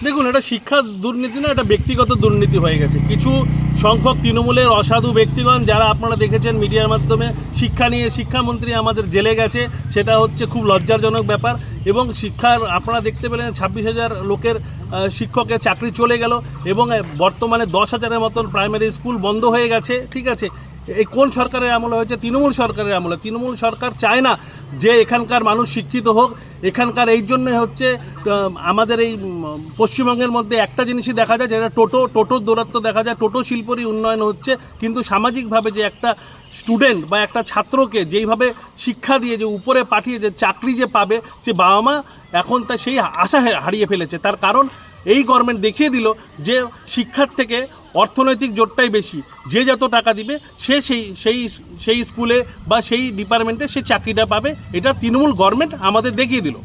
দেখুন, এটা শিক্ষা দুর্নীতি না, এটা ব্যক্তিগত দুর্নীতি হয়ে গেছে। কিছু সংখ্যক তৃণমূলের অসাধু ব্যক্তিগণ যারা আপনারা দেখেছেন মিডিয়ার মাধ্যমে শিক্ষা নিয়ে, শিক্ষামন্ত্রী আমাদের জেলে গেছে, সেটা হচ্ছে খুব লজ্জাজনক ব্যাপার। এবং শিক্ষার আপনারা দেখতে পেলেন 26,000 লোকের শিক্ষকের চাকরি চলে গেল এবং বর্তমানে 10,000-এর মতন প্রাইমারি স্কুল বন্ধ হয়ে গেছে। ঠিক আছে, এই কোন সরকারের আমলে হয়েছে? তৃণমূল সরকারের আমলে। তৃণমূল সরকার চায় না যে এখানকার মানুষ শিক্ষিত হোক। এখানকার এই জন্যে হচ্ছে আমাদের এই পশ্চিমবঙ্গের মধ্যে একটা জিনিসই দেখা যায়, যেটা টোটোর দৌরাত্ম্য দেখা যায়, টোটো শিল্পরই উন্নয়ন হচ্ছে, কিন্তু সামাজিকভাবে যে একটা স্টুডেন্ট বা একটা ছাত্রকে যেইভাবে শিক্ষা দিয়ে যে উপরে পাঠিয়ে যে চাকরি যে পাবে, সে বাবা মা এখন তা সেই আশা হারিয়ে ফেলেছে। তার কারণ এই গভর্নমেন্ট দেখিয়ে দিল যে শিক্ষার থেকে অর্থনৈতিক জোরটাই বেশি। যে যত টাকা দিবে সে সেই স্কুলে বা সেই ডিপার্টমেন্টে সে চাকরিটা পাবে। এটা তৃণমূল গভর্নমেন্ট আমাদের দেখিয়ে দিল।